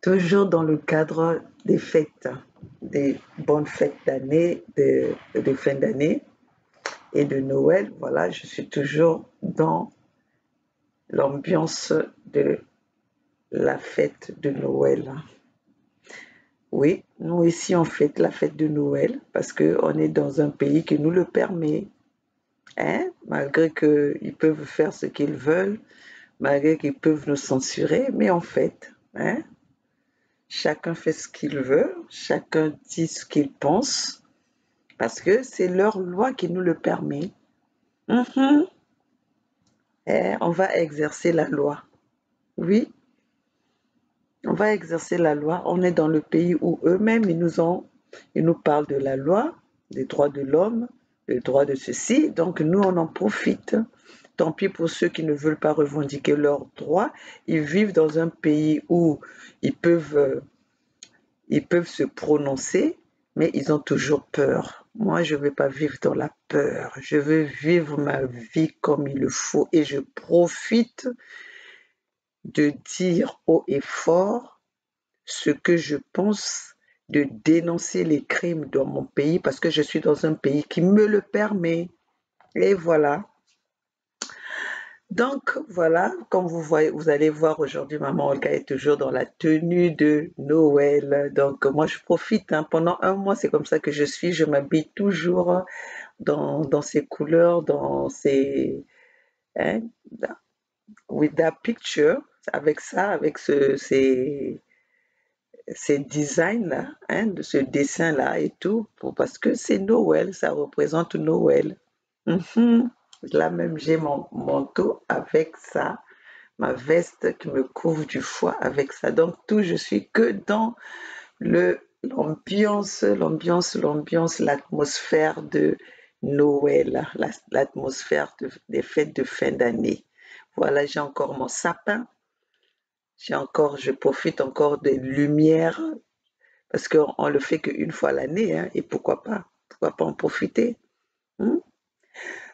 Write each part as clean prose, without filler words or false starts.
Toujours dans le cadre des fêtes, des bonnes fêtes d'année, de fin d'année et de Noël. Voilà, je suis toujours dans l'ambiance de la fête de Noël. Oui, nous ici on fête la fête de Noël parce qu'on est dans un pays qui nous le permet. Hein? Malgré qu'ils peuvent faire ce qu'ils veulent, malgré qu'ils peuvent nous censurer, mais en fait, hein? Chacun fait ce qu'il veut, chacun dit ce qu'il pense, parce que c'est leur loi qui nous le permet. Mhm. Et on va exercer la loi. Oui, on va exercer la loi. On est dans le pays où eux-mêmes, ils nous parlent de la loi, des droits de l'homme, des droits de ceci. Donc nous, on en profite. Tant pis pour ceux qui ne veulent pas revendiquer leurs droits. Ils vivent dans un pays où ils peuvent se prononcer, mais ils ont toujours peur. Moi, je ne veux pas vivre dans la peur. Je veux vivre ma vie comme il le faut et je profite de dire haut et fort ce que je pense, de dénoncer les crimes dans mon pays parce que je suis dans un pays qui me le permet. Et voilà. Donc voilà, comme vous voyez, vous allez voir aujourd'hui, maman Olga est toujours dans la tenue de Noël. Donc moi je profite, hein, pendant un mois, c'est comme ça que je suis. Je m'habille toujours dans ces couleurs, dans ces, hein, with that picture, avec ça, avec ces designs-là, hein, de ce dessin-là et tout, parce que c'est Noël, ça représente Noël. Mhm. Là même, j'ai mon manteau avec ça, ma veste qui me couvre du foie avec ça. Donc tout, je suis que dans l'ambiance, l'atmosphère de Noël, l'atmosphère des fêtes de fin d'année. Voilà, j'ai encore mon sapin, je profite encore des lumières parce qu'on le fait qu'une fois l'année, hein, et pourquoi pas en profiter. Hein?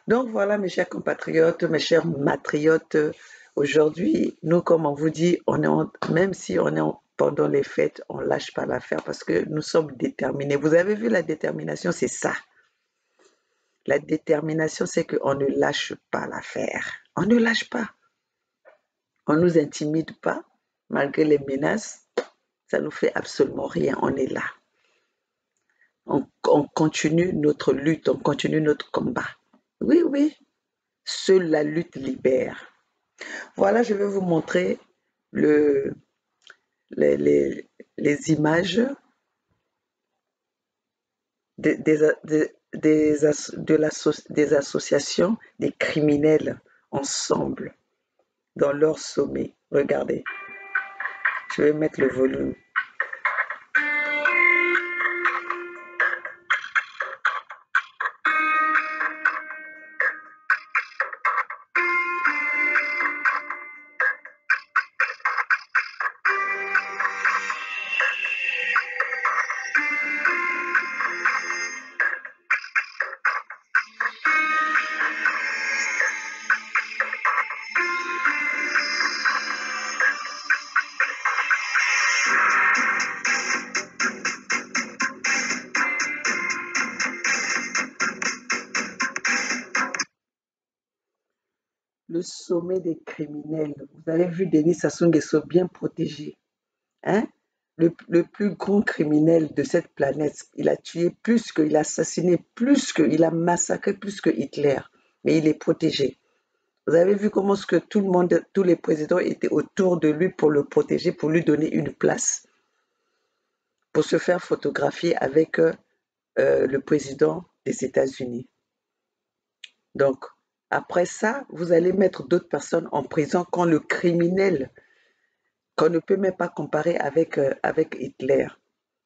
Donc voilà, mes chers compatriotes, mes chers matriotes, aujourd'hui, nous, comme on vous dit, même si on est pendant les fêtes, on ne lâche pas l'affaire parce que nous sommes déterminés. Vous avez vu la détermination, c'est ça. La détermination, c'est qu'on ne lâche pas l'affaire. On ne lâche pas. On ne nous intimide pas, malgré les menaces. Ça ne nous fait absolument rien. On est là. On continue notre lutte, on continue notre combat. Oui, oui. Seule la lutte libère. Voilà, je vais vous montrer le, les, les, les images des associations des criminels ensemble dans leur sommet. Regardez, je vais mettre le volume. Le sommet des criminels. Vous avez vu Denis Sassou Nguesso bien protégé. Hein? Le plus grand criminel de cette planète. Il a tué plus qu'il a assassiné, il a massacré plus que Hitler. Mais il est protégé. Vous avez vu comment ce que tout le monde, tous les présidents étaient autour de lui pour le protéger, pour lui donner une place, pour se faire photographier avec le président des États-Unis. Donc, après ça, vous allez mettre d'autres personnes en prison quand le criminel, qu'on ne peut même pas comparer avec Hitler,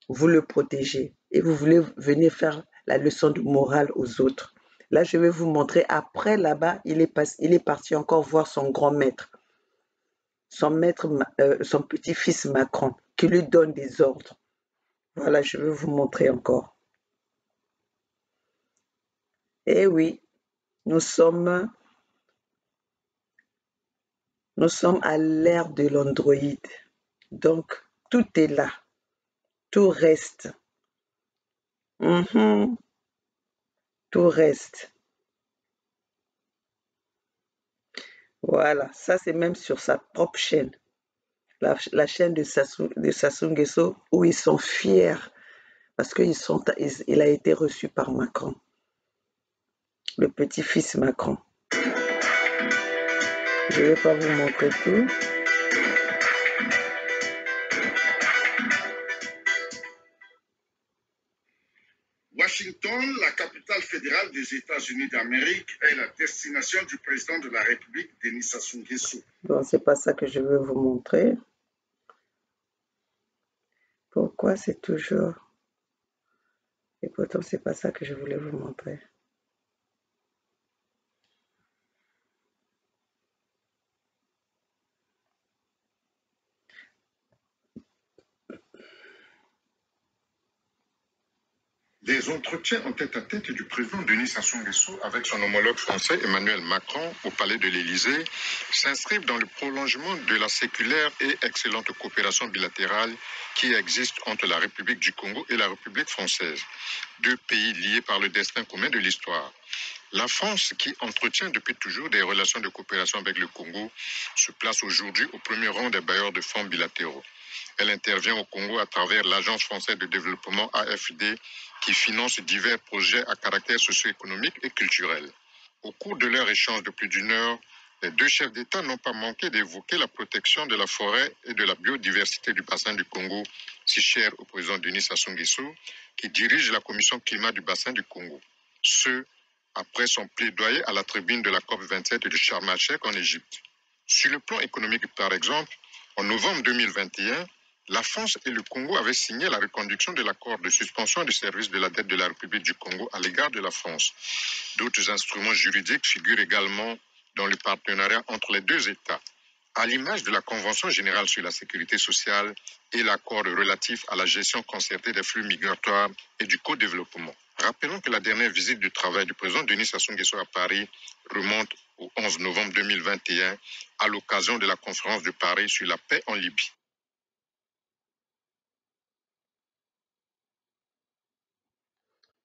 vous le protégez et vous voulez venir faire la leçon de morale aux autres. Là, je vais vous montrer. Après, là-bas, il est parti encore voir son grand maître, son petit-fils Macron, qui lui donne des ordres. Voilà, je vais vous montrer encore. Eh oui, nous sommes à l'ère de l'Android. Donc, Tout est là. Tout reste. Mhm. Tout reste. Voilà. Ça, c'est même sur sa propre chaîne. La chaîne de Sassou Nguesso, où ils sont fiers parce qu'il a été reçu par Macron, le petit-fils Macron. Je ne vais pas vous montrer tout. Washington, la capitale fédérale des États-Unis d'Amérique, est la destination du président de la République, Denis Sassou Nguesso. Bon, c'est pas ça que je veux vous montrer. Pourquoi c'est toujours... Et pourtant, c'est pas ça que je voulais vous montrer. Des entretiens en tête-à-tête du président Denis Sassou Nguesso avec son homologue français Emmanuel Macron au palais de l'Élysée s'inscrivent dans le prolongement de la séculaire et excellente coopération bilatérale qui existe entre la République du Congo et la République française, deux pays liés par le destin commun de l'histoire. La France, qui entretient depuis toujours des relations de coopération avec le Congo, se place aujourd'hui au premier rang des bailleurs de fonds bilatéraux. Elle intervient au Congo à travers l'Agence française de développement AFD qui finance divers projets à caractère socio-économique et culturel. Au cours de leur échange de plus d'une heure, les deux chefs d'État n'ont pas manqué d'évoquer la protection de la forêt et de la biodiversité du bassin du Congo, si cher au président Denis Sassou Nguesso, qui dirige la commission climat du bassin du Congo. Ce, après son plaidoyer à la tribune de la COP27 de Sharm el-Sheikh en Égypte. Sur le plan économique, par exemple, en novembre 2021, la France et le Congo avaient signé la reconduction de l'accord de suspension du service de la dette de la République du Congo à l'égard de la France. D'autres instruments juridiques figurent également dans le partenariat entre les deux États, à l'image de la Convention générale sur la sécurité sociale et l'accord relatif à la gestion concertée des flux migratoires et du co-développement. Rappelons que la dernière visite du travail du président Denis Sassou Nguesso à Paris remonte au 11 novembre 2021 à l'occasion de la conférence de Paris sur la paix en Libye.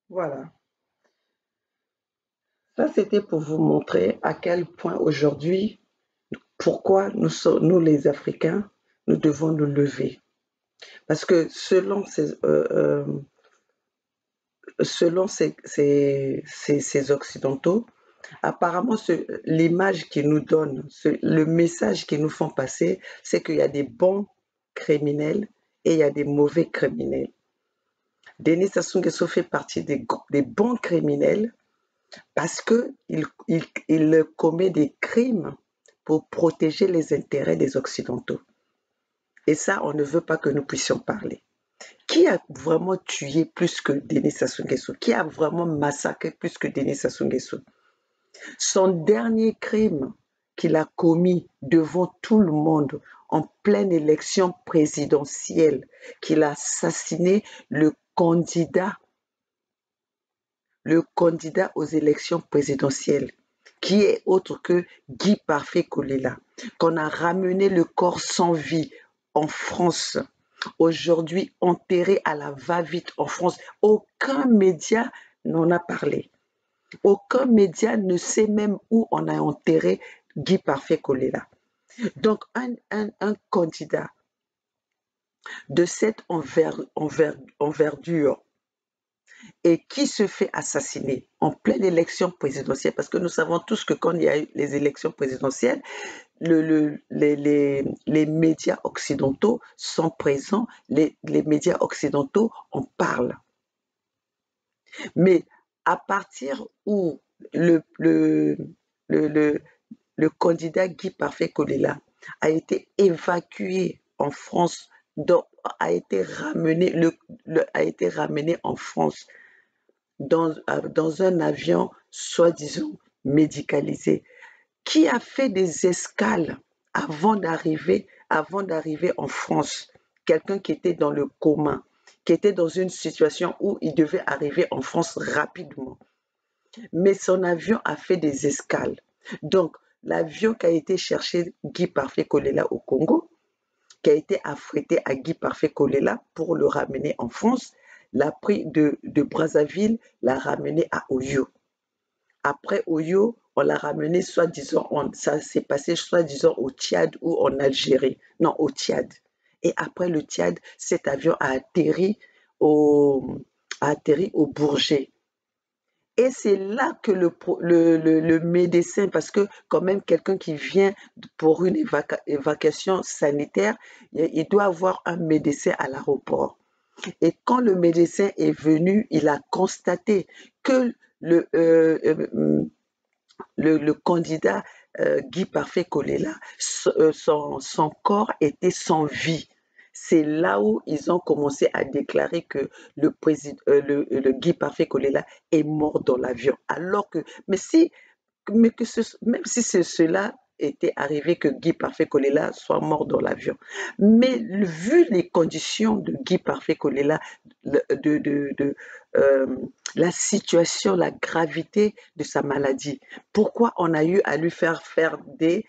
Voilà. Ça, c'était pour vous montrer à quel point aujourd'hui, pourquoi nous les Africains, nous devons nous lever. Parce que selon ces Occidentaux, apparemment, l'image qu'ils nous donnent, le message qu'ils nous font passer, c'est qu'il y a des bons criminels et il y a des mauvais criminels. Denis Sassou Nguesso fait partie des bons criminels parce qu'il commet des crimes pour protéger les intérêts des Occidentaux. Et ça, on ne veut pas que nous puissions parler. Qui a vraiment tué plus que Denis Sassou Nguesso? Qui a vraiment massacré plus que Denis Sassou Nguesso? Son dernier crime qu'il a commis devant tout le monde en pleine élection présidentielle, qu'il a assassiné le candidat aux élections présidentielles, qui est autre que Guy Parfait Kolela, qu'on a ramené le corps sans vie en France, aujourd'hui enterré à la va-vite en France. Aucun média n'en a parlé. Aucun média ne sait même où on a enterré Guy Parfait Kolela. Donc, un candidat de cette envergure et qui se fait assassiner en pleine élection présidentielle, parce que nous savons tous que quand il y a eu les élections présidentielles, les médias occidentaux sont présents, les médias occidentaux en parlent. Mais à partir où le candidat Guy Parfait Kolela a été évacué en France, a été ramené en France dans un avion soi-disant médicalisé, qui a fait des escales avant d'arriver en France. Quelqu'un qui était dans le coma, qui était dans une situation où il devait arriver en France rapidement. Mais son avion a fait des escales. Donc, l'avion qui a été chercher Guy Parfait Kolela au Congo, qui a été affrété à Guy Parfait Kolela pour le ramener en France, l'a pris de Brazzaville, l'a ramené à Oyo. Après Oyo, on l'a ramené soi-disant, ça s'est passé soi-disant au Tchad ou en Algérie. Non, au Tchad. Et après le Tchad, cet avion a atterri au Bourget. Et c'est là que le médecin, parce que quand même quelqu'un qui vient pour une évacuation sanitaire, il doit avoir un médecin à l'aéroport. Et quand le médecin est venu, il a constaté que le candidat Guy Parfait Kolela, son corps était sans vie. C'est là où ils ont commencé à déclarer que le Guy Parfait Kolela est mort dans l'avion. Alors que, même si cela était arrivé que Guy Parfait Kolela soit mort dans l'avion. Mais vu les conditions de Guy Parfait Kolela, euh, la situation, la gravité de sa maladie, pourquoi on a eu à lui faire des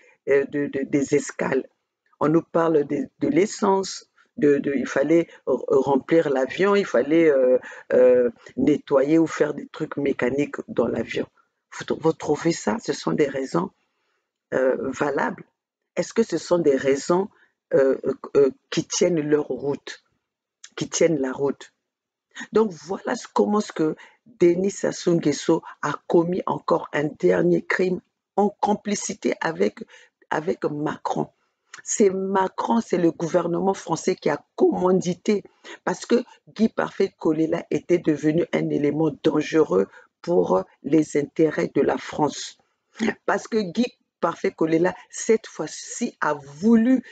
escales? On nous parle de l'essence, il fallait remplir l'avion, il fallait nettoyer ou faire des trucs mécaniques dans l'avion. Vous trouvez ça? Ce sont des raisons valables? Est-ce que ce sont des raisons qui tiennent leur route, qui tiennent la route? Donc voilà comment ce que Denis Sassou Nguesso a commis encore un dernier crime en complicité avec Macron. C'est Macron, c'est le gouvernement français qui a commandité parce que Guy Parfait Kolela était devenu un élément dangereux pour les intérêts de la France. Parce que Guy Parfait Kolela, cette fois-ci, a voulu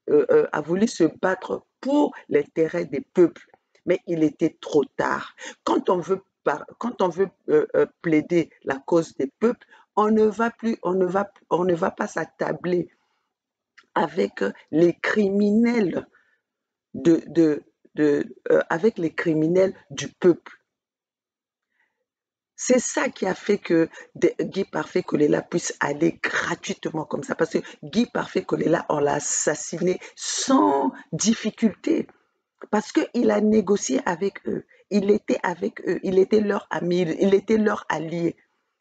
a voulu se battre pour l'intérêt des peuples. Mais il était trop tard. Quand on veut plaider la cause des peuples, on ne va pas s'attabler avec les criminels avec les criminels du peuple. C'est ça qui a fait que Guy Parfait Kolela puisse aller gratuitement comme ça. Parce que Guy Parfait Kolela, on l'a assassiné sans difficulté. Parce qu'il a négocié avec eux. Il était avec eux. Il était leur ami. Il était leur allié.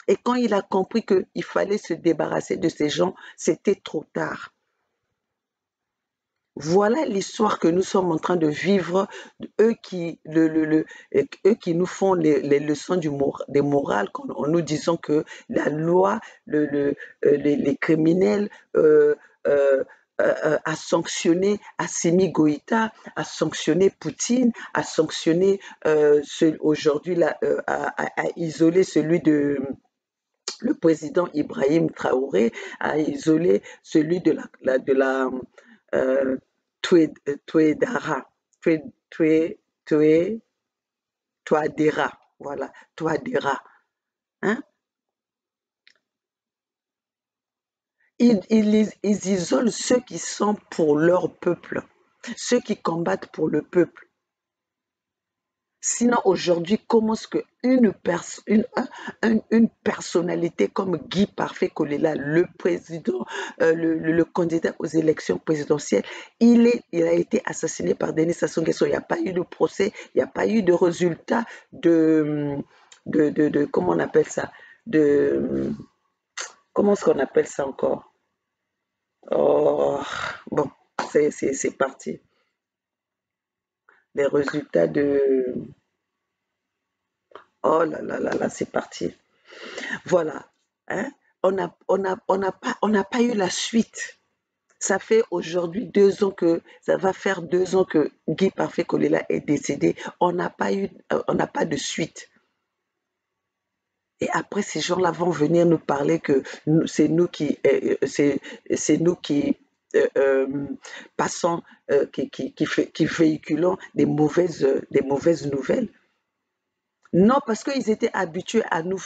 Et quand il a compris qu'il fallait se débarrasser de ces gens, c'était trop tard. Voilà l'histoire que nous sommes en train de vivre, eux qui nous font les leçons des morales en nous disant que la loi, les criminels a sanctionné Assimi Goïta, a sanctionné Poutine, a sanctionné aujourd'hui a isolé le président Ibrahim Traoré, a isolé celui de la Touadéra, voilà, Touadéra. Hein? Ils isolent ceux qui sont pour leur peuple, ceux qui combattent pour le peuple. Sinon, aujourd'hui, comment est-ce qu'une personnalité comme Guy Parfait Kolela, le président, le candidat aux élections présidentielles, il a été assassiné par Denis Sassou Nguesso. Il n'y a pas eu de procès, il n'y a pas eu de résultat comment on appelle ça, comment est-ce qu'on appelle ça encore? Oh, bon, c'est parti. Les résultats Oh là là là là, c'est parti. Voilà. Hein? On n'a pas eu la suite. Ça fait aujourd'hui 2 ans ça va faire 2 ans que Guy Parfait Kolela est décédé. On n'a pas de suite. Et après, ces gens-là vont venir nous parler que c'est nous qui passons, qui véhiculons des mauvaises nouvelles. Non, parce qu'ils étaient habitués à nous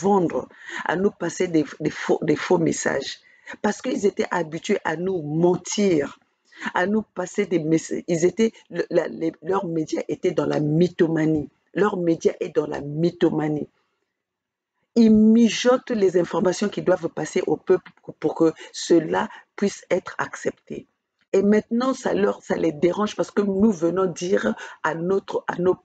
vendre, à nous passer des faux messages. Parce qu'ils étaient habitués à nous mentir, à nous passer des messages. Leurs médias étaient dans la mythomanie. Leur média est dans la mythomanie. ils mijotent les informations qui doivent passer au peuple pour que cela puisse être accepté. Et maintenant, ça les dérange parce que nous venons dire à nos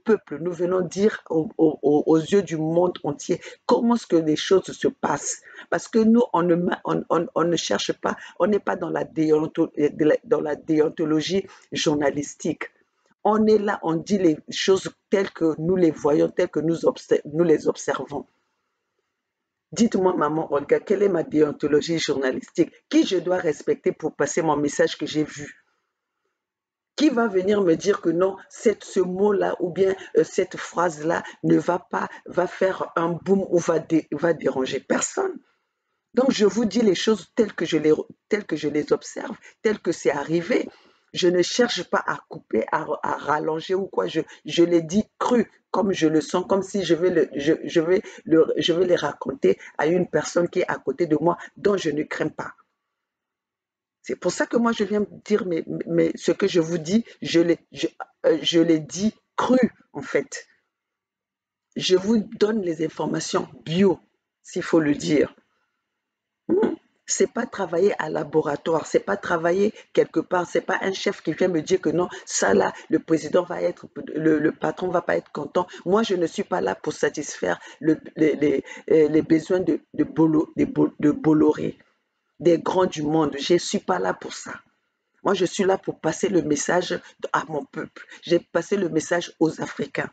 peuples, nous venons dire aux yeux du monde entier comment est-ce que les choses se passent. Parce que nous, on ne cherche pas, on n'est pas dans dans la déontologie journalistique. On est là, on dit les choses telles que nous les voyons, telles que nous les observons. Dites-moi, maman Olga, quelle est ma déontologie journalistique? Qui je dois respecter pour passer mon message que j'ai vu? Qui va venir me dire que non, ce mot-là ou bien cette phrase-là ne va pas, va faire un boom ou va déranger personne? Donc, je vous dis les choses telles que je les observe, telles que c'est arrivé. Je ne cherche pas à couper, à rallonger ou quoi. Je les dis cru, comme je le sens, comme si je vais les raconter à une personne qui est à côté de moi, dont je ne crains pas. C'est pour ça que moi, je viens dire, mais ce que je vous dis, je l'ai dit cru, en fait. Je vous donne les informations bio, s'il faut le dire. C'est pas travailler à laboratoire, c'est pas travailler quelque part, c'est pas un chef qui vient me dire que non, ça là, le président va être, le patron va pas être content. Moi, je ne suis pas là pour satisfaire les besoins de Bolloré, des grands du monde. Je ne suis pas là pour ça. Moi, je suis là pour passer le message à mon peuple. J'ai passé le message aux Africains.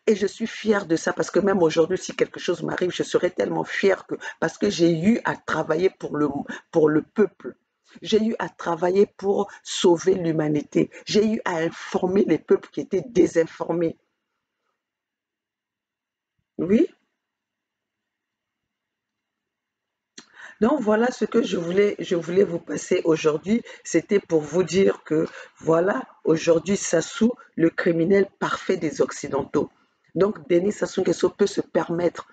Et je suis fière de ça parce que même aujourd'hui, si quelque chose m'arrive, je serais tellement fière parce que j'ai eu à travailler pour le peuple. J'ai eu à travailler pour sauver l'humanité. J'ai eu à informer les peuples qui étaient désinformés. Oui. Donc voilà ce que je voulais vous passer aujourd'hui. C'était pour vous dire que voilà, aujourd'hui, Sassou, le criminel parfait des Occidentaux. Donc Denis Sassou Nguesso peut se permettre,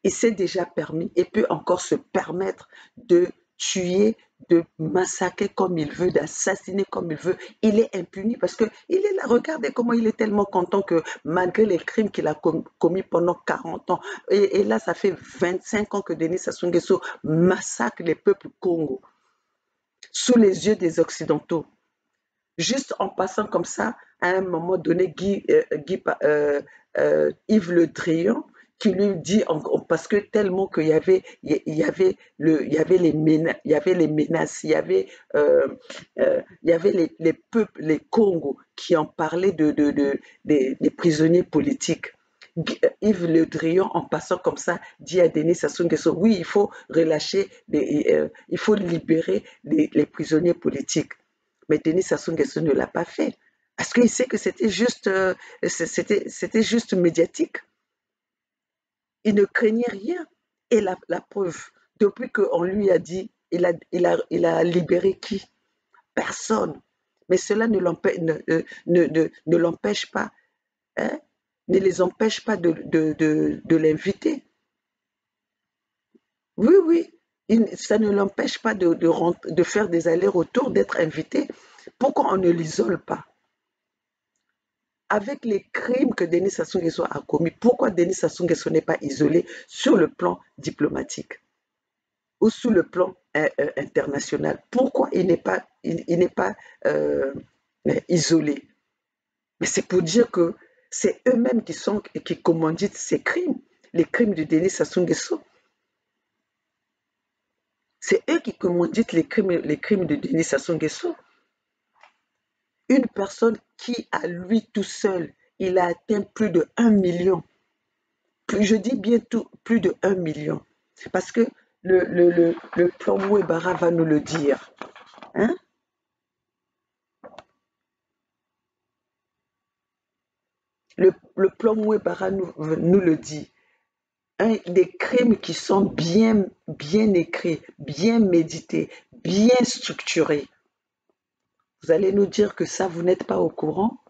il s'est déjà permis et peut encore se permettre de tuer, de massacrer comme il veut, d'assassiner comme il veut. Il est impuni parce que il est là. Regardez comment il est tellement content que malgré les crimes qu'il a commis pendant 40 ans, et là, ça fait 25 ans que Denis Sassou Nguesso massacre les peuples Congo sous les yeux des Occidentaux. Juste en passant comme ça, à un moment donné, Yves Le Drian, qui lui dit, parce que tellement qu'il y avait les menaces, il y avait les peuples, les Congos qui en parlaient des prisonniers politiques. Yves Le Drian, en passant comme ça, dit à Denis Sassou Nguesso, oui, il faut relâcher, il faut libérer les prisonniers politiques. Mais Denis Sassou Nguesso ne l'a pas fait. Parce qu'il sait que c'était juste médiatique. Il ne craignait rien. Et la preuve, depuis qu'on lui a dit, il a libéré qui? Personne. Mais cela ne l'empêche pas, hein, ne les empêche pas de l'inviter. Oui, oui, ça ne l'empêche pas de faire des allers-retours, d'être invité. Pourquoi on ne l'isole pas? Avec les crimes que Denis Sassou Nguesso a commis, pourquoi Denis Sassou Nguesso n'est pas isolé sur le plan diplomatique ou sur le plan international? Pourquoi il n'est pas, euh, isolé? Mais c'est pour dire que c'est eux-mêmes qui commanditent ces crimes, les crimes de Denis Sassou Nguesso. C'est eux qui commanditent les crimes de Denis Sassou Nguesso. Une personne qui, à lui tout seul, il a atteint plus de 1 million. Je dis bien plus de 1 million. Parce que le plan Mouebara va nous le dire. Hein? Le plan Mouebara nous le dit. Des crimes qui sont bien écrits, bien médités, bien structurés. Vous allez nous dire que ça, vous n'êtes pas au courant?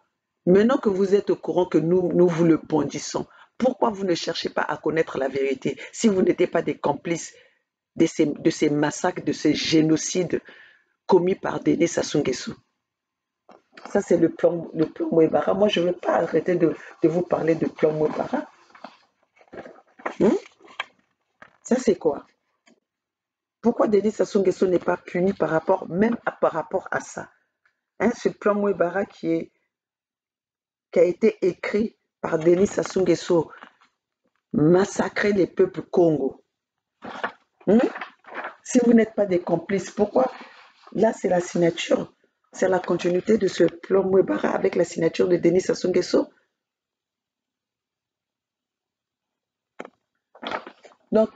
Maintenant que vous êtes au courant que nous vous le bondissons, pourquoi vous ne cherchez pas à connaître la vérité si vous n'étiez pas des complices de ces massacres, de ces génocides commis par Denis Sassou Nguesso? Ça, c'est le plan Mouebara. Moi, je ne veux pas arrêter de vous parler de plan Mouebara. Ça, c'est quoi? Pourquoi Denis Sassou Nguesso n'est pas puni par rapport à ça? Hein, ce plan Mouebara qui a été écrit par Denis Sassou Nguesso, massacrer les peuples Congo. Hmm? Si vous n'êtes pas des complices, pourquoi? Là, c'est la signature. C'est la continuité de ce plan Mouebara avec la signature de Denis Sassou Nguesso. Donc,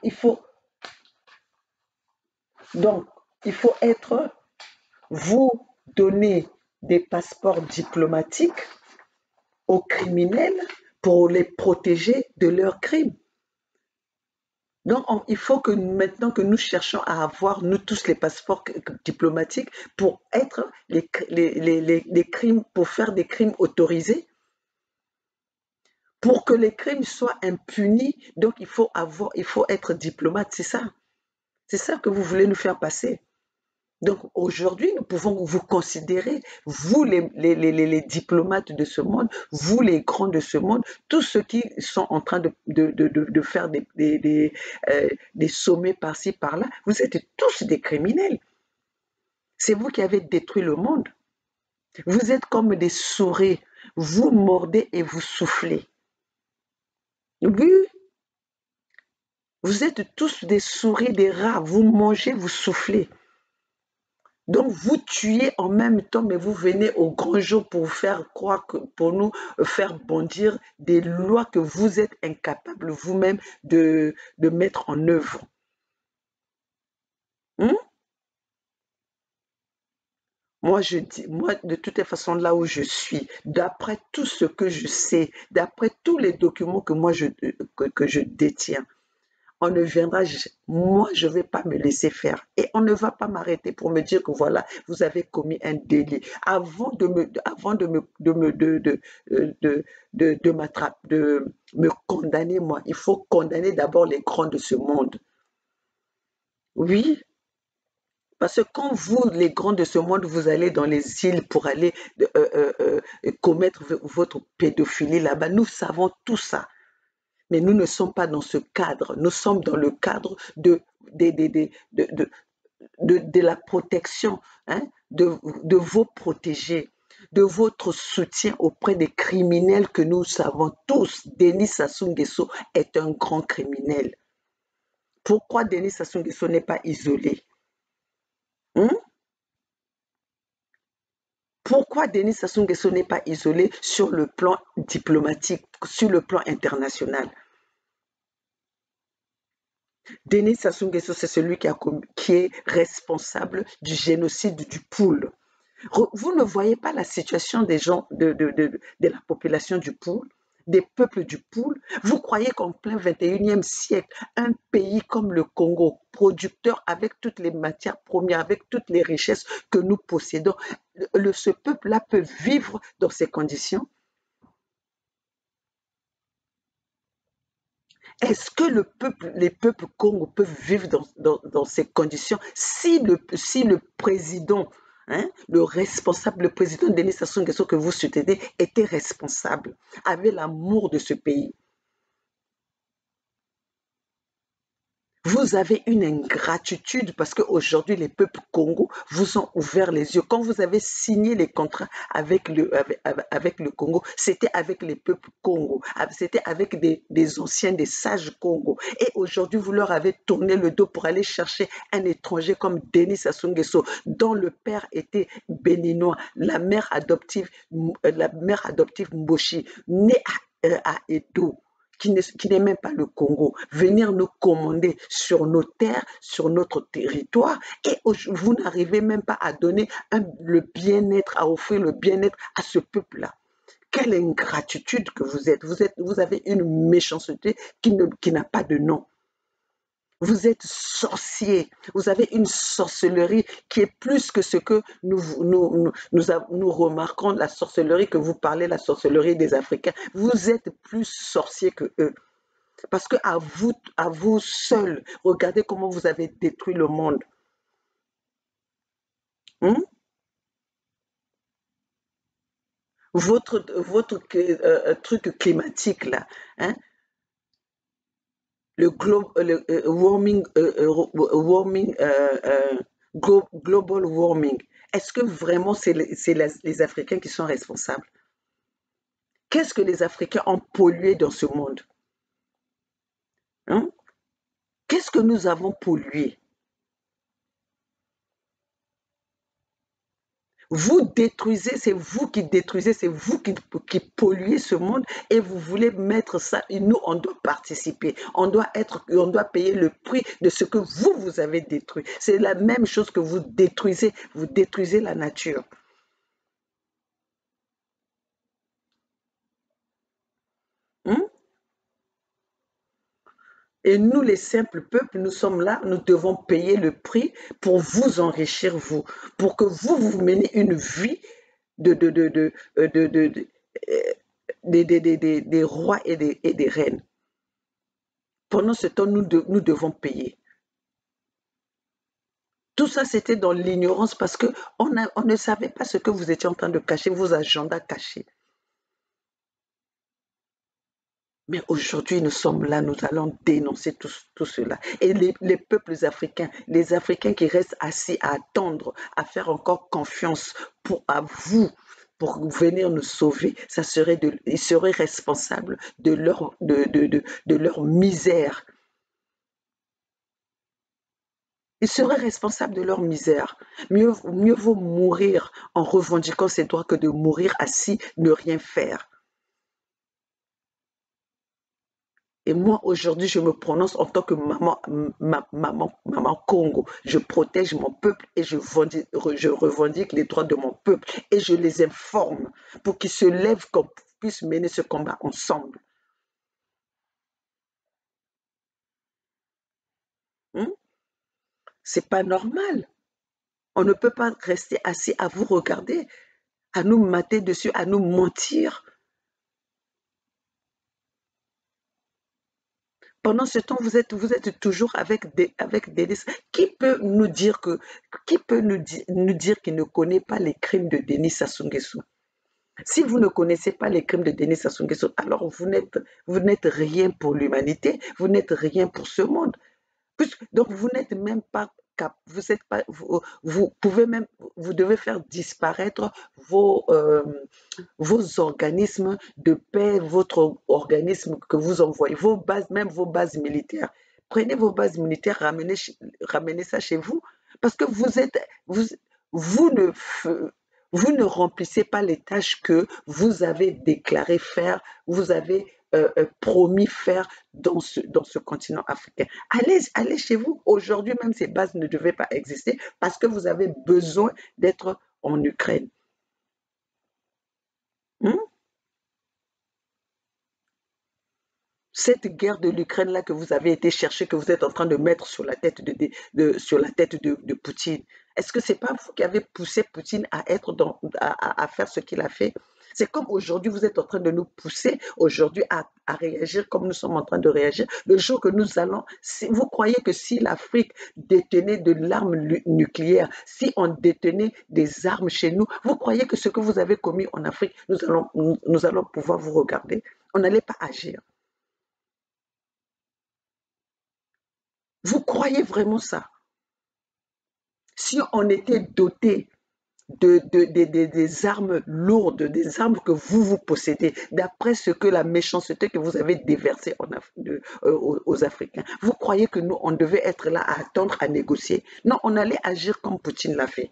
donc, il faut être, vous donner des passeports diplomatiques aux criminels pour les protéger de leurs crimes. Donc, il faut que maintenant que nous cherchons à avoir, nous tous, les passeports diplomatiques pour être les crimes, pour faire des crimes autorisés, pour que les crimes soient impunis. Donc, il faut être diplomate, c'est ça. C'est ça que vous voulez nous faire passer. Donc aujourd'hui, nous pouvons vous considérer, vous les diplomates de ce monde, vous les grands de ce monde, tous ceux qui sont en train de faire des sommets par-ci, par-là, vous êtes tous des criminels. C'est vous qui avez détruit le monde. Vous êtes comme des souris, vous mordez et vous soufflez. Oui, vous êtes tous des souris, des rats, vous mangez, vous soufflez. Donc vous tuez en même temps, mais vous venez au grand jour pour faire croire pour nous faire bondir des lois que vous êtes incapables vous-même de mettre en œuvre. Hmm? Moi, de toutes les façons, là où je suis, d'après tout ce que je sais, d'après tous les documents que que je détiens, on ne viendra, moi, je ne vais pas me laisser faire. Et on ne va pas m'arrêter pour me dire que voilà, vous avez commis un délit. Avant de me condamner, moi, il faut condamner d'abord les grands de ce monde. Oui, parce que quand vous, les grands de ce monde, vous allez dans les îles pour aller commettre votre pédophilie là-bas, nous savons tout ça. Mais nous ne sommes pas dans ce cadre. Nous sommes dans le cadre de la protection, hein, de vos protégés, de votre soutien auprès des criminels que nous savons tous. Denis Sassou Nguesso est un grand criminel. Pourquoi Denis Sassou Nguesso n'est pas isolé? Hein? Pourquoi Denis Sassou Nguesso n'est pas isolé sur le plan diplomatique, sur le plan international? Denis Sassou Nguesso, c'est celui qui est responsable du génocide du Poul. Vous ne voyez pas la situation des gens, de la population du Poul, des peuples du Poul. Vous croyez qu'en plein 21e siècle, un pays comme le Congo, producteur avec toutes les matières premières, avec toutes les richesses que nous possédons, ce peuple-là peut vivre dans ces conditions? Est-ce que les peuples Congo peuvent vivre dans ces conditions si le président, hein, le responsable, le président Denis Sassou Nguesso que vous soutenez était responsable, avait l'amour de ce pays? Vous avez une ingratitude parce qu'aujourd'hui, les peuples Congo vous ont ouvert les yeux. Quand vous avez signé les contrats avec le Congo, c'était avec les peuples Congo, c'était avec des anciens, des sages Congo. Et aujourd'hui, vous leur avez tourné le dos pour aller chercher un étranger comme Denis Sassou Nguesso, dont le père était béninois, la mère adoptive Mboshi, née à Edo, qui n'est même pas le Congo, venir nous commander sur nos terres, sur notre territoire, et vous n'arrivez même pas à donner le bien-être, à offrir le bien-être à ce peuple-là. Quelle ingratitude que vous êtes. Vous avez une méchanceté qui n'a pas de nom. Vous êtes sorcier, vous avez une sorcellerie qui est plus que ce que nous remarquons, la sorcellerie que vous parlez, la sorcellerie des Africains. Vous êtes plus sorcier que eux. Parce que à vous seuls, regardez comment vous avez détruit le monde. Hein? Votre truc climatique là, hein? global warming. Est-ce que vraiment c'est les Africains qui sont responsables? Qu'est-ce que les Africains ont pollué dans ce monde? Hein? Qu'est-ce que nous avons pollué? Vous détruisez, c'est vous qui détruisez, c'est vous qui polluez ce monde et vous voulez mettre ça, et nous, on doit participer. On doit payer le prix de ce que vous avez détruit. C'est la même chose que vous détruisez la nature. Hein? Et nous, les simples peuples, nous sommes là, nous devons payer le prix pour vous enrichir, vous, pour que vous menez une vie de, de, de, de, euh, des rois et des reines. Pendant ce temps, nous devons payer. Tout ça, c'était dans l'ignorance parce qu'on ne savait pas ce que vous étiez en train de cacher, vos agendas cachés. Mais aujourd'hui, nous sommes là, nous allons dénoncer tout cela. Et les peuples africains, les Africains qui restent assis à attendre, à faire encore confiance à vous, pour venir nous sauver, ils seraient responsables de leur misère. Ils seraient responsables de leur misère. Mieux vaut mourir en revendiquant ses droits que de mourir assis, ne rien faire. Et moi, aujourd'hui, je me prononce en tant que maman Congo. Je protège mon peuple et je revendique les droits de mon peuple et je les informe pour qu'ils se lèvent, qu'on puisse mener ce combat ensemble. Hein? C'est pas normal. On ne peut pas rester assis à vous regarder, à nous mater dessus, à nous mentir. Pendant ce temps, vous êtes toujours avec des listes. Qui peut nous dire qu'il ne connaît pas les crimes de Denis Sassou Nguesso? Si vous ne connaissez pas les crimes de Denis Sassou Nguesso, alors vous n'êtes rien pour l'humanité, vous n'êtes rien pour ce monde. Donc vous n'êtes même pas vous devez faire disparaître vos organismes de paix, votre organisme que vous envoyez, même vos bases militaires. Prenez vos bases militaires, ramenez ça chez vous, parce que vous ne remplissez pas les tâches que vous avez déclaré faire, vous avez promis faire dans ce continent africain. Allez chez vous. Aujourd'hui, même ces bases ne devaient pas exister parce que vous avez besoin d'être en Ukraine. Cette guerre de l'Ukraine-là que vous avez été chercher, que vous êtes en train de mettre sur la tête de Poutine, est-ce que ce n'est pas vous qui avez poussé Poutine à faire ce qu'il a fait? C'est comme aujourd'hui, vous êtes en train de nous pousser aujourd'hui à réagir comme nous sommes en train de réagir. Le jour que nous allons, vous croyez que si l'Afrique détenait de l'arme nucléaire, si on détenait des armes chez nous, vous croyez que ce que vous avez commis en Afrique, nous allons pouvoir vous regarder? On n'allait pas agir. Vous croyez vraiment ça? Si on était doté des armes lourdes, des armes que vous possédez, d'après ce que la méchanceté que vous avez déversée aux Africains, vous croyez que nous, on devait être là à attendre, à négocier? Non, on allait agir comme Poutine l'a fait.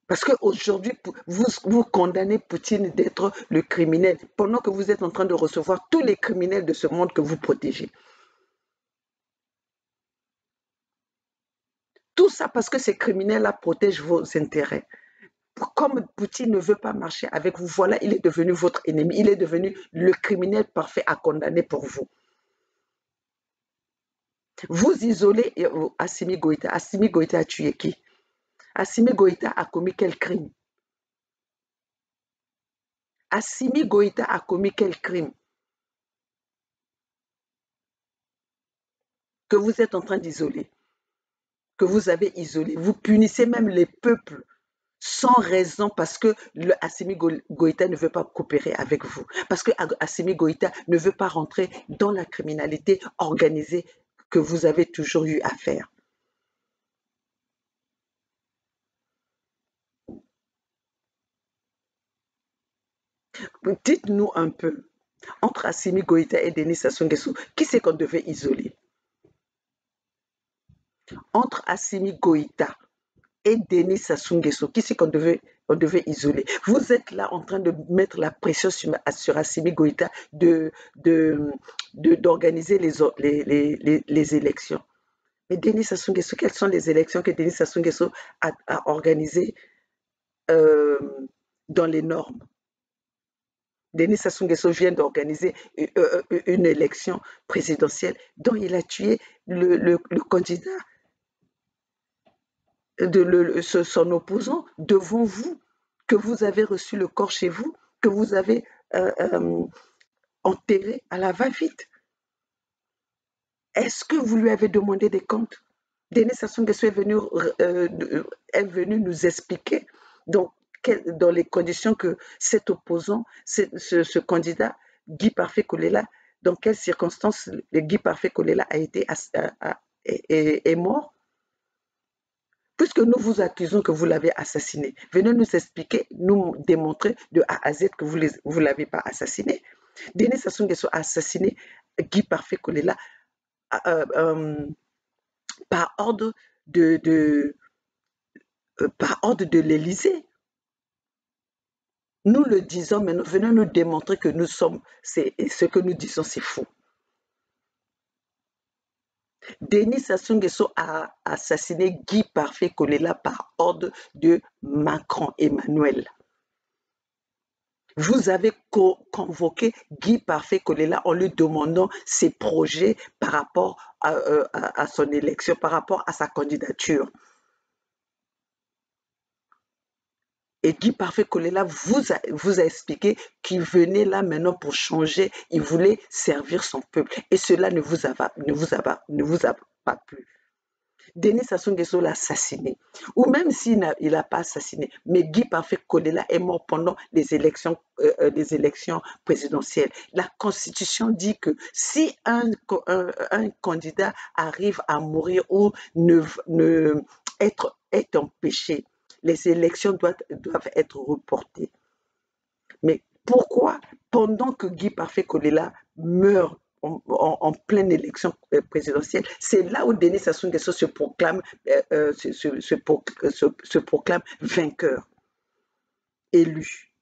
Parce qu'aujourd'hui, vous condamnez Poutine d'être le criminel, pendant que vous êtes en train de recevoir tous les criminels de ce monde que vous protégez. Tout ça parce que ces criminels-là protègent vos intérêts. Comme Poutine ne veut pas marcher avec vous, voilà, il est devenu votre ennemi. Il est devenu le criminel parfait à condamner pour vous. Vous isolez Assimi Goïta. Assimi Goïta a tué qui? Assimi Goïta a commis quel crime? Assimi Goïta a commis quel crime? Que vous êtes en train d'isoler, que vous avez isolé. Vous punissez même les peuples sans raison parce que le Assimi Goïta ne veut pas coopérer avec vous, parce que Assimi Goïta ne veut pas rentrer dans la criminalité organisée que vous avez toujours eu à faire. Dites-nous un peu, entre Assimi Goïta et Denis Sassou Nguesso, qui c'est qu'on devait isoler? Entre Assimi Goïta et Denis Sassou Nguesso, qui c'est qu'on devait isoler? Vous êtes là en train de mettre la pression sur Assimi Goïta d'organiser les élections. Mais Denis Sassou Nguesso, quelles sont les élections que Denis Sassou Nguesso a organisées dans les normes? Denis Sassou Nguesso vient d'organiser une élection présidentielle dont il a tué le candidat, son opposant devant vous, que vous avez reçu le corps chez vous, que vous avez enterré à la va-vite. Est-ce que vous lui avez demandé des comptes? Denis Sassou Nguesso est venu nous expliquer dans les conditions que cet opposant, ce candidat, Guy Parfait Kolela, dans quelles circonstances Guy Parfait Kolela est mort? Puisque nous vous accusons que vous l'avez assassiné, venez nous expliquer, nous démontrer de A à Z que vous ne l'avez pas assassiné. Denis Sassou Nguesso a assassiné Guy Parfait Kolela par ordre de l'Élysée. Nous le disons, mais venez nous démontrer que ce que nous disons, c'est faux. Denis Sassou Nguesso a assassiné Guy Parfait Kolela par ordre de Macron Emmanuel. Vous avez convoqué Guy Parfait Kolela en lui demandant ses projets par rapport à son élection, par rapport à sa candidature. Et Guy Parfait Kolela vous a expliqué qu'il venait là maintenant pour changer, il voulait servir son peuple. Et cela ne vous a pas plu. Denis Sassou Nguesso l'a assassiné. Ou même s'il n'a pas assassiné, mais Guy Parfait Kolela est mort pendant les élections présidentielles. La Constitution dit que si un candidat arrive à mourir ou est empêché, les élections doivent être reportées. Mais pourquoi, pendant que Guy Parfait Kolela meurt en pleine élection présidentielle, c'est là où Denis Sassou Nguesso se proclame vainqueur, élu.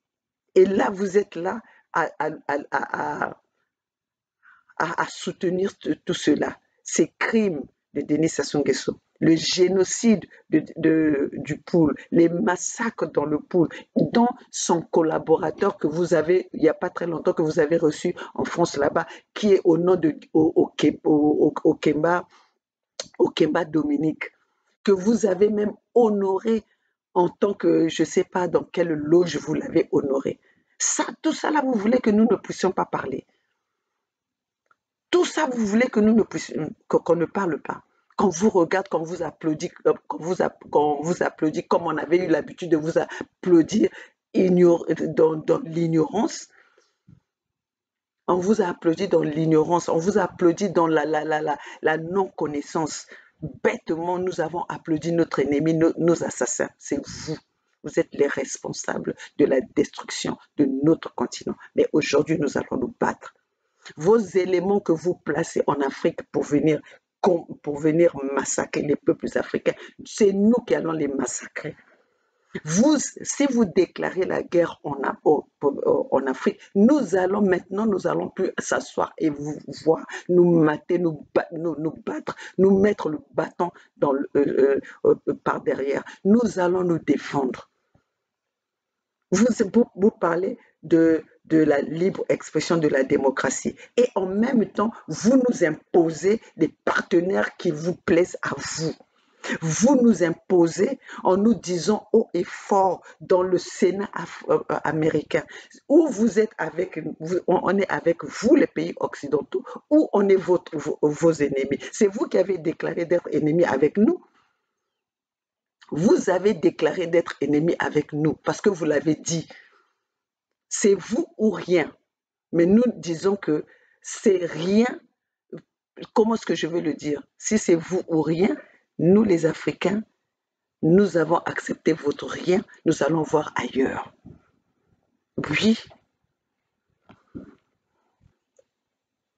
Et là, vous êtes là à soutenir tout cela, ces crimes de Denis Sassou Nguesso, le génocide du Poul, les massacres dans le Poul, dont son collaborateur que vous avez, il n'y a pas très longtemps, que vous avez reçu en France là-bas, qui est au nom de Okemba Dominique, que vous avez même honoré en tant que, je ne sais pas dans quelle loge vous l'avez honoré. Tout ça là, vous voulez que nous ne puissions pas parler. Tout ça, vous voulez que nous ne puissions, qu'on ne parle pas. Qu'on vous regarde, qu'on vous applaudit, comme on avait eu l'habitude de vous applaudir dans l'ignorance. On vous a applaudi dans l'ignorance, on vous a applaudi dans la non-connaissance. Bêtement, nous avons applaudi notre ennemi, nos assassins. C'est vous. Vous êtes les responsables de la destruction de notre continent. Mais aujourd'hui, nous allons nous battre. Vos éléments que vous placez en Afrique pour venir massacrer les peuples africains, c'est nous qui allons les massacrer. Si vous déclarez la guerre en Afrique, nous allons plus s'asseoir et vous voir, nous mater, nous battre, nous mettre le bâton par derrière. Nous allons nous défendre. Vous parlez de la libre expression de la démocratie. Et en même temps, vous nous imposez des partenaires qui vous plaisent à vous. Vous nous imposez en nous disant haut et fort dans le Sénat américain, où vous êtes on est avec vous, les pays occidentaux, ou on est vos ennemis. C'est vous qui avez déclaré d'être ennemis avec nous. Vous avez déclaré d'être ennemi avec nous parce que vous l'avez dit. C'est vous ou rien. Mais nous disons que c'est rien. Comment est-ce que je veux le dire? Si c'est vous ou rien, nous les Africains, nous avons accepté votre rien, nous allons voir ailleurs. Oui,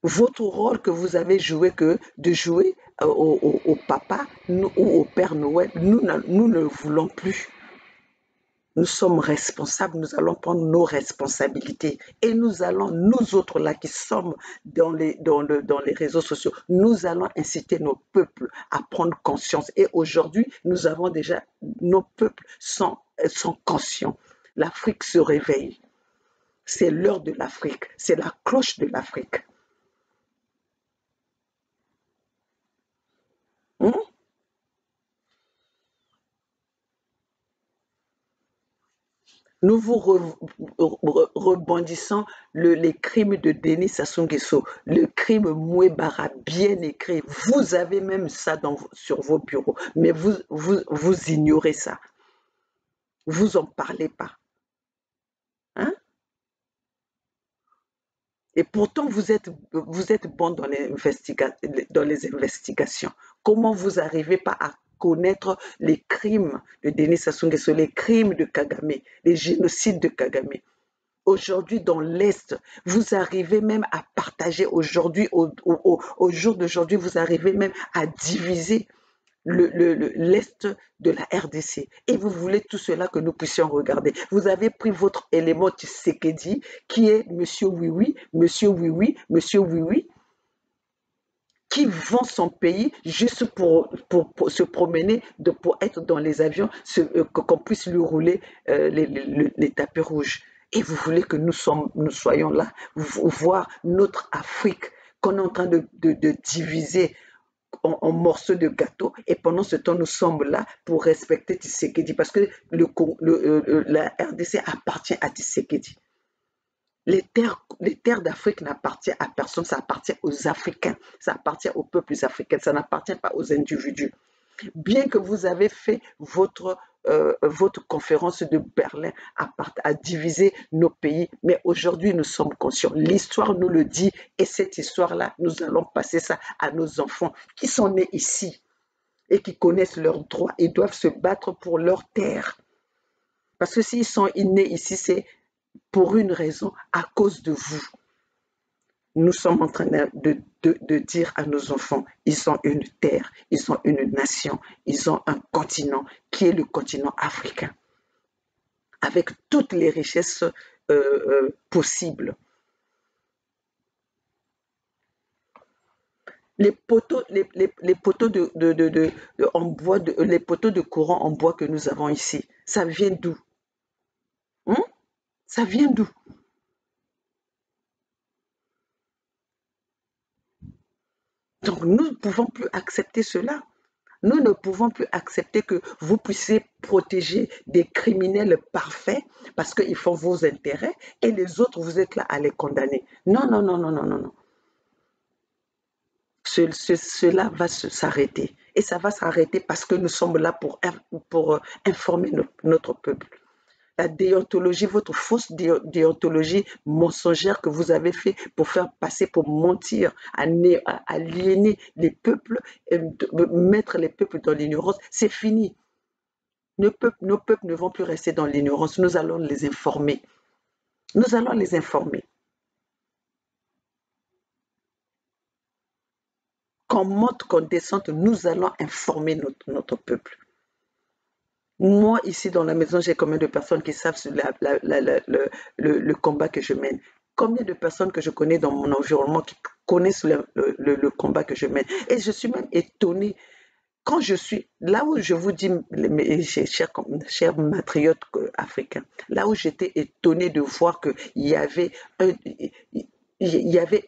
votre rôle que vous avez joué, que de jouer au papa ou au Père Noël, nous ne le voulons plus. Nous sommes responsables, nous allons prendre nos responsabilités et nous allons, nous autres là qui sommes dans les réseaux sociaux, nous allons inciter nos peuples à prendre conscience. Et aujourd'hui, nous avons déjà, nos peuples sont conscients. L'Afrique se réveille. C'est l'heure de l'Afrique, c'est la cloche de l'Afrique. Hmm? Nous vous rebondissons les crimes de Denis Sassou Nguesso, le crime Mouebara, bien écrit. Vous avez même ça sur vos bureaux, mais vous ignorez ça. Vous en parlez pas. Hein? Et pourtant, vous êtes bon dans les investigations. Comment vous n'arrivez pas à connaître les crimes de Denis Sassou Nguesso, les crimes de Kagame, les génocides de Kagame? Aujourd'hui, dans l'Est, vous arrivez même à partager aujourd'hui, au jour d'aujourd'hui, vous arrivez même à diviser l'Est de la RDC. Et vous voulez tout cela que nous puissions regarder. Vous avez pris votre élément Tshisekedi, qui est Monsieur Oui-Oui, Monsieur Oui-Oui, Monsieur Oui-Oui, qui vend son pays juste pour se promener, pour être dans les avions, qu'on puisse lui rouler les tapis rouges. Et vous voulez que nous soyons là, voir notre Afrique qu'on est en train de diviser en morceaux de gâteau, et pendant ce temps, nous sommes là pour respecter Tshisekedi, parce que la RDC appartient à Tshisekedi. Les terres d'Afrique n'appartiennent à personne, ça appartient aux Africains, ça appartient aux peuples africains, ça n'appartient pas aux individus. Bien que vous avez fait votre conférence de Berlin à diviser nos pays, mais aujourd'hui nous sommes conscients. L'histoire nous le dit, et cette histoire-là, nous allons passer ça à nos enfants qui sont nés ici et qui connaissent leurs droits et doivent se battre pour leur terre. Parce que s'ils sont nés ici, c'est pour une raison, à cause de vous. Nous sommes en train de dire à nos enfants, ils ont une terre, ils ont une nation, ils ont un continent qui est le continent africain, avec toutes les richesses possibles. Les poteaux en bois, les poteaux de courant en bois que nous avons ici, ça vient d'où? Ça vient d'où? Donc nous ne pouvons plus accepter cela. Nous ne pouvons plus accepter que vous puissiez protéger des criminels parfaits parce qu'ils font vos intérêts et les autres, vous êtes là à les condamner. Non, non, non, non, non, non, non. Cela va s'arrêter. Et ça va s'arrêter parce que nous sommes là pour informer notre peuple. La déontologie, votre fausse déontologie mensongère que vous avez fait pour faire passer, pour mentir, aliéner les peuples, mettre les peuples dans l'ignorance, c'est fini. Nos peuples ne vont plus rester dans l'ignorance, nous allons les informer. Nous allons les informer. Qu'on monte, qu'on descende, nous allons informer notre peuple. Moi, ici dans la maison, j'ai combien de personnes qui savent le combat que je mène? Combien de personnes que je connais dans mon environnement qui connaissent le combat que je mène? Et je suis même étonnée quand je suis là où je vous dis, mes chers matriotes africains, là où j'étais étonnée de voir qu'il y avait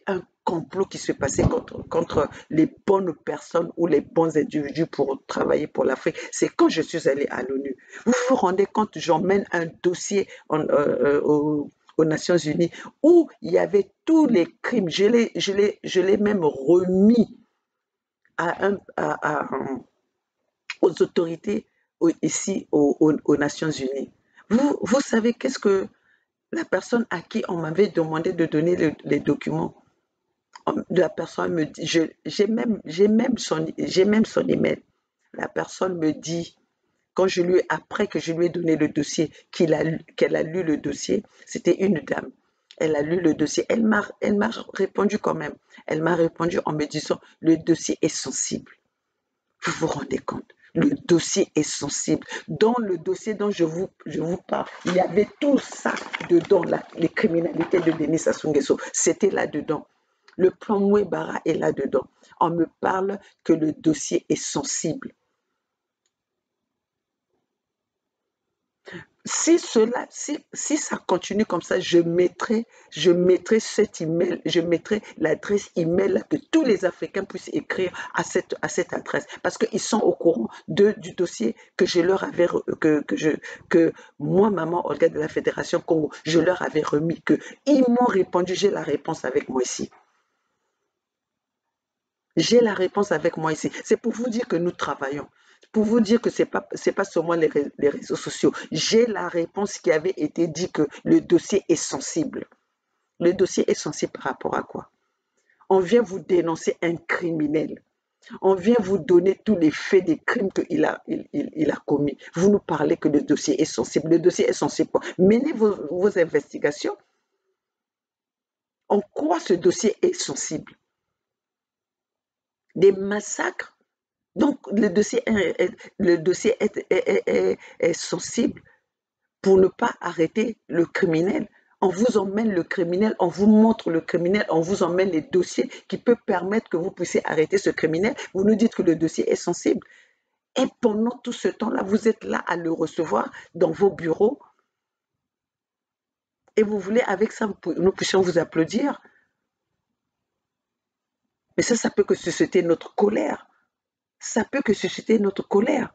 un complot qui se passait contre les bonnes personnes ou les bons individus pour travailler pour l'Afrique. C'est quand je suis allée à l'ONU. Vous vous rendez compte, j'emmène un dossier aux Nations Unies où il y avait tous les crimes. Je l'ai même remis aux autorités ici aux Nations Unies. Vous savez qu'est-ce que la personne à qui on m'avait demandé de donner les documents, la personne me dit, j'ai même son email. La personne me dit, après que je lui ai donné le dossier, qu'elle a lu le dossier, c'était une dame. Elle a lu le dossier. Elle m'a répondu quand même. Elle m'a répondu en me disant, le dossier est sensible. Vous vous rendez compte? Le dossier est sensible. Dans le dossier dont je vous parle, il y avait tout ça dedans, les criminalités de Denis Sassou Nguesso. C'était là-dedans. Le plan Mouebara est là-dedans. On me parle que le dossier est sensible. Si ça continue comme ça, je mettrai cet email, je mettrai l'adresse email que tous les Africains puissent écrire à cette adresse, parce qu'ils sont au courant du dossier que je leur avais, que moi, maman Olga de la Fédération Congo, je leur avais remis, que ils m'ont répondu, j'ai la réponse avec moi ici. J'ai la réponse avec moi ici. C'est pour vous dire que nous travaillons. Pour vous dire que ce n'est pas seulement les réseaux sociaux. J'ai la réponse qui avait été dit que le dossier est sensible. Le dossier est sensible par rapport à quoi? On vient vous dénoncer un criminel. On vient vous donner tous les faits des crimes qu'il a commis. Vous nous parlez que le dossier est sensible. Le dossier est sensible. Menez vos investigations. En quoi ce dossier est sensible? Des massacres. Donc, le dossier est sensible pour ne pas arrêter le criminel. On vous emmène le criminel, on vous montre le criminel, on vous emmène les dossiers qui peuvent permettre que vous puissiez arrêter ce criminel. Vous nous dites que le dossier est sensible. Et pendant tout ce temps-là, vous êtes là à le recevoir dans vos bureaux. Et vous voulez, avec ça, nous puissions vous applaudir. Mais ça peut que susciter notre colère. Ça peut que susciter notre colère.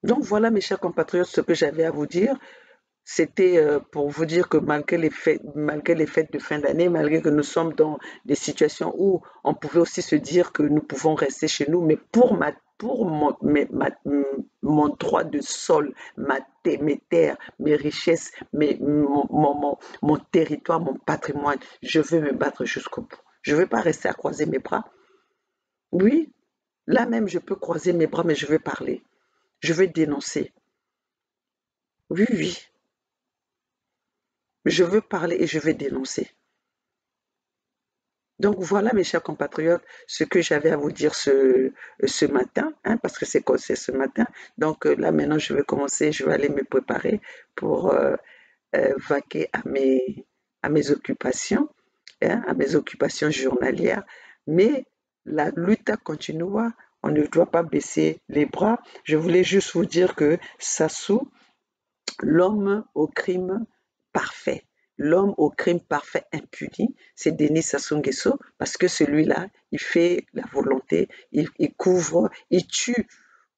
Donc voilà, mes chers compatriotes, ce que j'avais à vous dire. C'était pour vous dire que malgré les fêtes de fin d'année, malgré que nous sommes dans des situations où on pouvait aussi se dire que nous pouvons rester chez nous, mais pour mon droit de sol, mes terres, mes richesses, mon territoire, mon patrimoine, je veux me battre jusqu'au bout. Je ne veux pas rester à croiser mes bras. Oui, là même, je peux croiser mes bras, mais je veux parler. Je veux dénoncer. Oui, oui. Je veux parler et je veux dénoncer. Donc voilà, mes chers compatriotes, ce que j'avais à vous dire ce matin, hein, parce que c'est ce matin. Donc là, maintenant, je vais commencer, je vais aller me préparer pour vaquer à mes occupations, hein, à mes occupations journalières. Mais la lutte continue, on ne doit pas baisser les bras. Je voulais juste vous dire que Sassou, l'homme au crime parfait, l'homme au crime parfait impuni, c'est Denis Sassou Nguesso, parce que celui-là, il fait la volonté, il couvre, il tue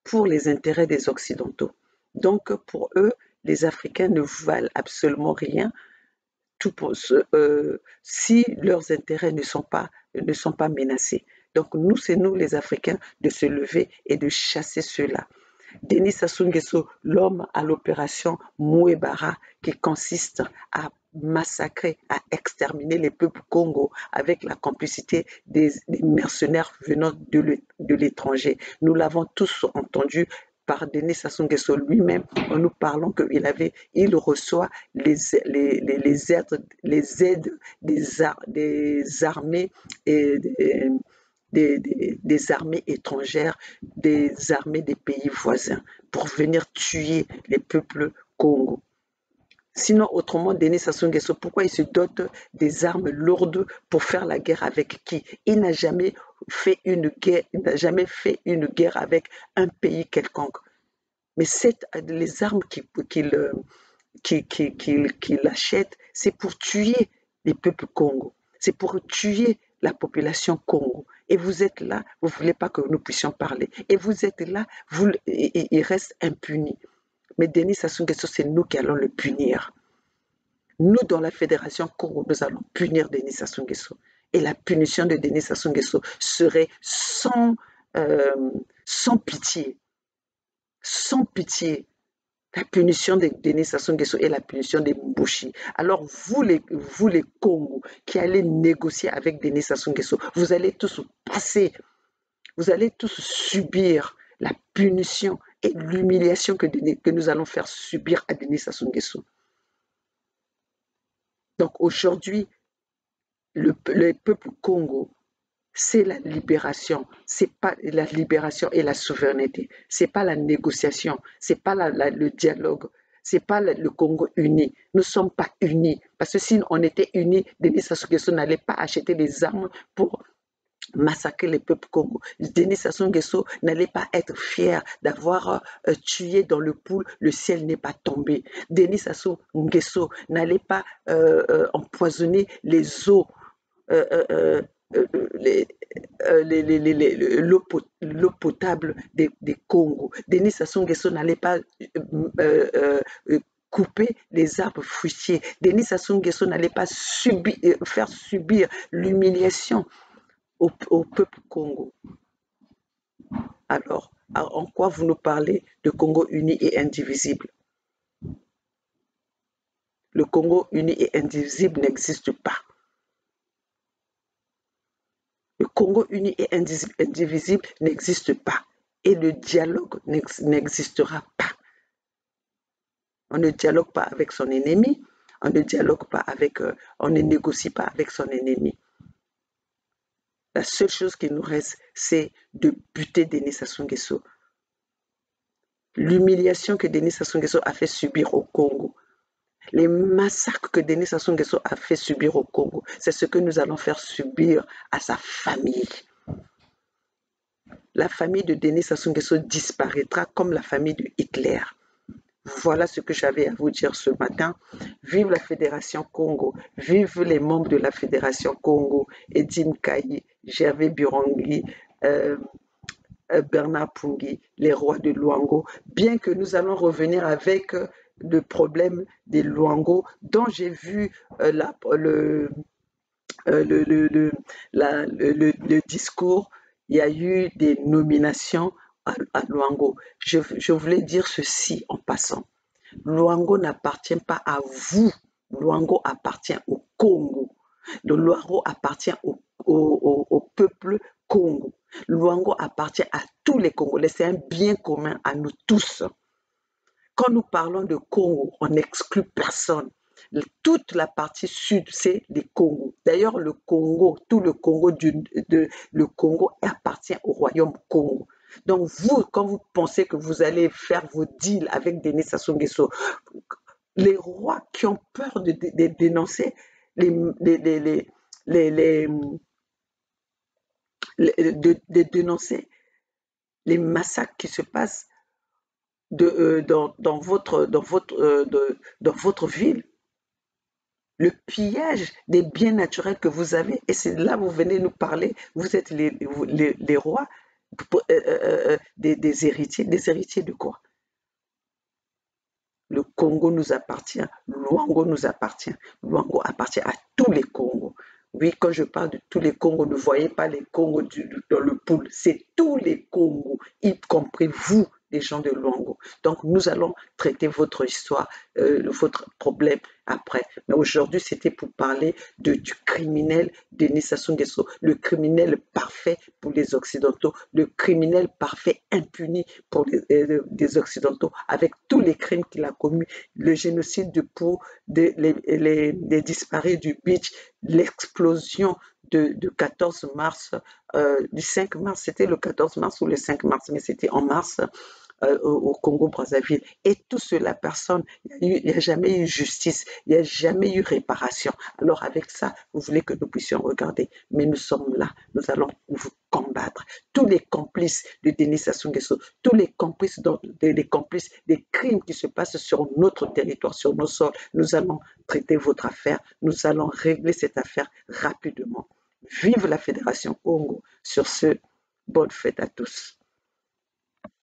pour les intérêts des Occidentaux. Donc pour eux, les Africains ne valent absolument rien si leurs intérêts ne sont pas menacés. Donc nous, c'est nous les Africains de se lever et de chasser ceux-là. Denis Sassou Nguesso, l'homme à l'opération Mouebara, qui consiste à massacrer, à exterminer les peuples Congo avec la complicité des mercenaires venant de l'étranger. Nous l'avons tous entendu par Denis Sassou Nguesso lui-même en nous parlant qu'il reçoit les aides des armées et des armées étrangères, des armées des pays voisins pour venir tuer les peuples Congo. Sinon, autrement, Denis Sassou Nguesso, pourquoi il se dote des armes lourdes pour faire la guerre avec qui? Il n'a jamais fait une guerre avec un pays quelconque. Mais les armes qu'il achète, c'est pour tuer les peuples Congo. C'est pour tuer la population Congo. Et vous êtes là, vous ne voulez pas que nous puissions parler. Et vous êtes là, il reste impuni. Mais Denis Sassou Nguesso, c'est nous qui allons le punir. Nous, dans la Fédération Congo, nous allons punir Denis Sassou Nguesso. Et la punition de Denis Sassou Nguesso serait sans sans pitié, sans pitié. La punition de Denis Sassou Nguesso et la punition de Mbushi. Alors, vous les Congos qui allez négocier avec Denis Sassou Nguesso, vous allez tous passer, vous allez tous subir la punition et l'humiliation que nous allons faire subir à Denis Sassou Nguesso. Donc, aujourd'hui, le peuple Congo, c'est la libération, c'est pas la libération et la souveraineté, c'est pas la négociation, c'est pas le dialogue, c'est pas le Congo uni. Nous sommes pas unis parce que si on était unis, Denis Sassou Nguesso n'allait pas acheter des armes pour massacrer le peuple Congo. Denis Sassou Nguesso n'allait pas être fier d'avoir tué dans le pool, le ciel n'est pas tombé. Denis Sassou Nguesso n'allait pas empoisonner les eaux. L'eau potable des Congo. Denis Sassou Nguesso n'allait pas couper les arbres fruitiers. Denis Sassou Nguesso n'allait pas faire subir l'humiliation au peuple Congo. Alors, en quoi vous nous parlez de Congo uni et indivisible? Le Congo uni et indivisible n'existe pas. Le Congo uni et indivisible n'existe pas. Et le dialogue n'existera pas. On ne dialogue pas avec son ennemi, on ne dialogue pas avec, on ne négocie pas avec son ennemi. La seule chose qui nous reste, c'est de buter Denis Sassou Nguesso. L'humiliation que Denis Sassou Nguesso a fait subir au Congo, les massacres que Denis Sassou Nguesso a fait subir au Congo, c'est ce que nous allons faire subir à sa famille. La famille de Denis Sassou Nguesso disparaîtra comme la famille de Hitler. Voilà ce que j'avais à vous dire ce matin. Vive la Fédération Congo, vive les membres de la Fédération Congo, Edim Kayi, Gervais Burongi, Bernard Pungui, les rois de Luango, bien que nous allons revenir avec le problème des Luango, dont j'ai vu le discours. Il y a eu des nominations à Luango. Je voulais dire ceci en passant. Luango n'appartient pas à vous. Luango appartient au Congo. Le Luango appartient au peuple Congo. Luango appartient à tous les Congolais. C'est un bien commun à nous tous. Quand nous parlons de Congo, on n'exclut personne. Toute la partie sud, c'est les Congos. D'ailleurs, le Congo, tout le Congo, le Congo appartient au royaume Congo. Donc vous, quand vous pensez que vous allez faire vos deals avec Denis Sassou Nguesso, les rois qui ont peur de dénoncer de dénoncer les massacres qui se passent dans votre ville, le pillage des biens naturels que vous avez, et c'est là vous venez nous parler, vous êtes les rois des héritiers de quoi? Le Congo nous appartient, Luango nous appartient, Luango appartient à tous les Congos. Oui, quand je parle de tous les Congos, ne voyez pas les Congos dans le pool, c'est tous les Congos, y compris vous, les gens de Luango. Donc nous allons traiter votre histoire, votre problème après. Mais aujourd'hui, c'était pour parler du criminel Denis Sassou Nguesso, le criminel parfait pour les Occidentaux, le criminel parfait impuni pour les Occidentaux, avec tous les crimes qu'il a commis, le génocide de Pau, les disparus du Beach, l'explosion du 14 mars, du 5 mars, c'était le 14 mars ou le 5 mars, mais c'était en mars, au Congo-Brazzaville. Et tout cela, personne, il n'y a jamais eu justice, il n'y a jamais eu réparation. Alors avec ça, vous voulez que nous puissions regarder, mais nous sommes là, nous allons vous combattre. Tous les complices de Denis Sassou Nguesso, tous les complices des crimes qui se passent sur notre territoire, sur nos sols, nous allons traiter votre affaire, nous allons régler cette affaire rapidement. Vive la Fédération Congo. Sur ce, bonne fête à tous.